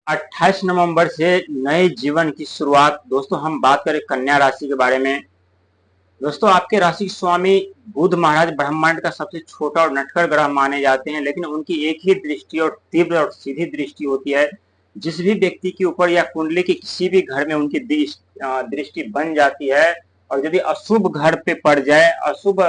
28 नवंबर से नए जीवन की शुरुआत। दोस्तों हम बात करें कन्या राशि के बारे में। दोस्तों आपके राशि स्वामी बुध महाराज ब्रह्मांड का सबसे छोटा और नटखट ग्रह माने जाते हैं, लेकिन उनकी एक ही दृष्टि और तीव्र और सीधी दृष्टि होती है। जिस भी व्यक्ति के ऊपर या कुंडली के किसी भी घर में उनकी दृष्टि बन जाती है, और यदि अशुभ घर पे पड़ जाए, अशुभ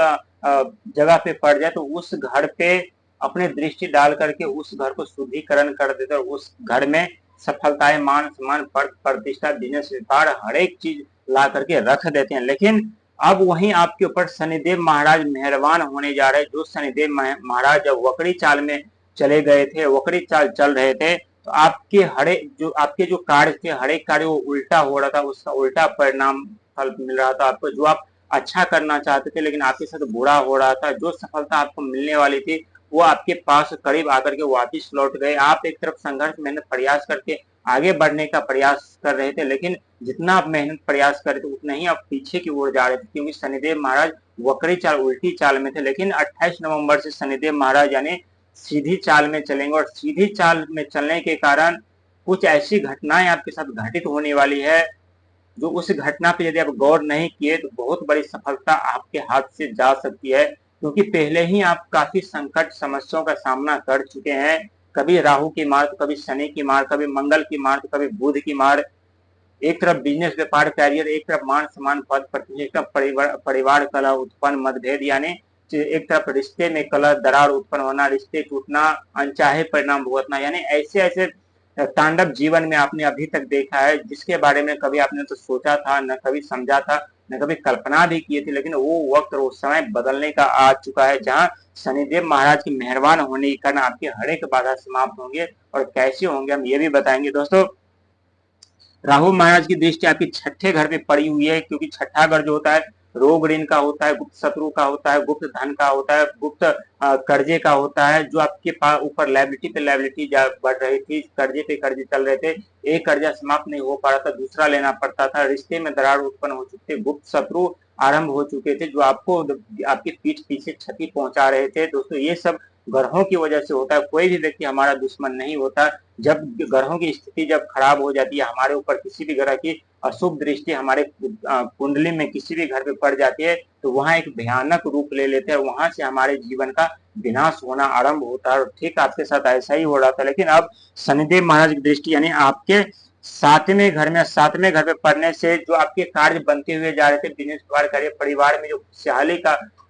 जगह पे पड़ जाए, तो उस घर पे अपने दृष्टि डाल करके उस घर को शुद्धिकरण कर देते और उस घर में सफलताएं, मान सम्मान, पद प्रतिष्ठा, बिजनेस, व्यापार, हर एक चीज ला करके रख देते हैं। लेकिन अब वहीं आपके ऊपर शनिदेव महाराज मेहरबान होने जा रहे हैं। जो शनिदेव महाराज जब वक्री चाल में चले गए थे, वक्री चाल चल रहे थे, तो आपके जो कार्य थे, हर एक कार्य वो उल्टा हो रहा था, उसका उल्टा परिणाम फल मिल रहा था आपको। जो आप अच्छा करना चाहते थे लेकिन आपके साथ बुरा हो रहा था, जो सफलता आपको मिलने वाली थी वो आपके पास करीब आकर के वापिस लौट गए। आप एक तरफ संघर्ष, मेहनत, प्रयास करके आगे बढ़ने का प्रयास कर रहे थे, लेकिन जितना आप मेहनत प्रयास कर रहे थे उतना ही आप पीछे की ओर जा रहे थे, क्योंकि शनिदेव महाराज वक्री चाल, उल्टी चाल में थे। लेकिन 28 नवंबर से शनिदेव महाराज यानी सीधी चाल में चलेंगे, और सीधी चाल में चलने के कारण कुछ ऐसी घटनाएं आपके साथ घटित होने वाली है, जो उस घटना पे यदि आप गौर नहीं किए तो बहुत बड़ी सफलता आपके हाथ से जा सकती है। क्योंकि पहले ही आप काफी संकट, समस्याओं का सामना कर चुके हैं। कभी राहु की मार, तो कभी शनि की मार, कभी मंगल की मार, तो कभी बुध की मार। एक तरफ बिजनेस, व्यापार, कैरियर, एक तरफ मान सम्मान, पद प्रतिष्ठा, परिवार कलह, उत्पन्न मतभेद, यानी एक तरफ रिश्ते में कलह, दरार उत्पन्न होना, रिश्ते टूटना, अनचाहे परिणाम भुगतना, यानी ऐसे ऐसे तांडव जीवन में आपने अभी तक देखा है, जिसके बारे में कभी आपने तो सोचा था, न कभी समझा था, न कभी कल्पना भी की थी। लेकिन वो वक्त और वो समय बदलने का आ चुका है, जहां शनिदेव महाराज के मेहरबान होने के कारण आपकी हर एक बाधा समाप्त होंगे। और कैसे होंगे हम ये भी बताएंगे। दोस्तों राहु महाराज की दृष्टि आपकी छठे घर पे पड़ी हुई है, क्योंकि छठा घर जो होता है रोग ऋण का होता है, गुप्त शत्रु का होता है, गुप्त धन का होता है, गुप्त कर्जे का होता है। जो आपके पास ऊपर लायबिलिटी पे लायबिलिटी बढ़ रही थी, कर्जे पे कर्जे चल रहे थे, एक कर्जा समाप्त नहीं हो पा रहा था, दूसरा लेना पड़ता था, रिश्ते में दरार उत्पन्न हो चुके थे, गुप्त शत्रु आरंभ हो चुके थे, जो आपको आपकी पीठ पीछे क्षति पहुंचा रहे थे। दोस्तों ये सब ग्रहों की वजह से होता है। कोई भी व्यक्ति हमारा दुश्मन नहीं होता। जब ग्रहों की स्थिति जब खराब हो जाती है, हमारे ऊपर किसी भी ग्रह की अशुभ दृष्टि हमारे कुंडली में किसी भी घर पे पड़ जाती है, तो वहां एक भयानक रूप ले लेते हैं, वहां से हमारे जीवन का विनाश होना आरंभ होता है। और ठीक आपके साथ ऐसा ही हो रहा था। लेकिन अब शनिदेव महाराज की दृष्टि यानी आपके सातवें घर में, सातवें घर पे पड़ने से जो आपके कार्य बनते हुए जा रहे थे, बिजनेस, व्यापार, करियर, परिवार में जो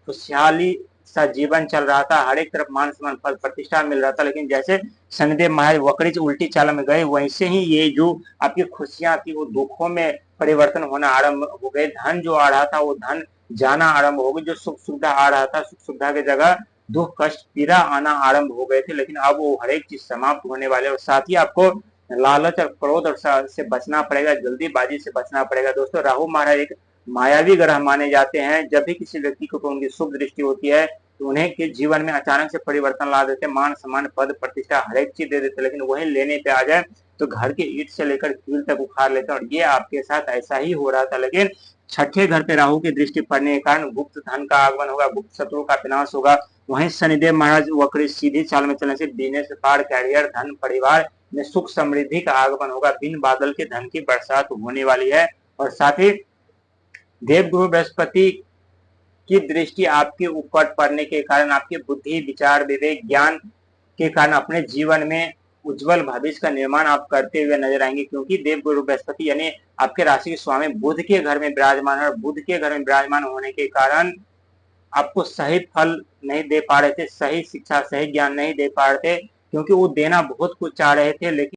खुशहाली सा जीवन चल रहा था, हर एक तरफ मान सम्मान, पद प्रतिष्ठा मिल रहा था, लेकिन जैसे शनिदेव महाराज वक्री उल्टी चाल में गए, वैसे ही ये जो आपकी खुशियां थी वो दुखों में परिवर्तन होना आरंभ हो गए। धन जो आ रहा था वो धन जाना आरंभ हो गई। जो सुख सुविधा आ रहा था, सुख सुविधा की जगह दुख, कष्ट, पीड़ा आना आरंभ हो गए थे। लेकिन अब वो हर एक चीज समाप्त होने वाले, और साथ ही आपको लालच और क्रोध और से बचना पड़ेगा, जल्दीबाजी से बचना पड़ेगा। दोस्तों राहु महाराज एक मायावी ग्रह माने जाते हैं। जब भी किसी व्यक्ति को उनकी शुभ दृष्टि होती है तो उन्हें के जीवन में अचानक से परिवर्तन ला देते, मान सम्मान, पद प्रतिष्ठा, हर एक चीज दे देते, लेकिन वही लेने पे आ जाए तो घर के ईट से लेकर कील तक उखाड़ लेते हैं। और ये आपके साथ ऐसा ही हो रहा था। लेकिन छठे घर पे राहु की दृष्टि पड़ने के कारण गुप्त धन का आगमन होगा, गुप्त शत्रु का विनाश होगा। वहीं शनिदेव महाराज वक्री सीधी चाल में चलने से बिजनेस, व्यापार, कैरियर, धन, परिवार में सुख समृद्धि का आगमन होगा। बिन बादल के धन की बरसात होने वाली है। और साथ ही देवगुरु बृहस्पति की दृष्टि आपके ऊपर पड़ने के कारण आपके बुद्धि, विचार, विवेक, ज्ञान के कारण अपने जीवन में उज्जवल भविष्य का निर्माण आप करते हुए नजर आएंगे। क्योंकि देवगुरु बृहस्पति यानी आपके राशि के स्वामी बुध के घर में विराजमान है, और बुध के घर में विराजमान होने के कारण आपको सही फल नहीं दे पा रहे थे, सही शिक्षा, सही ज्ञान नहीं दे पा रहे थे, क्योंकि वो देना बहुत कुछ चाह रहे थे, लेकिन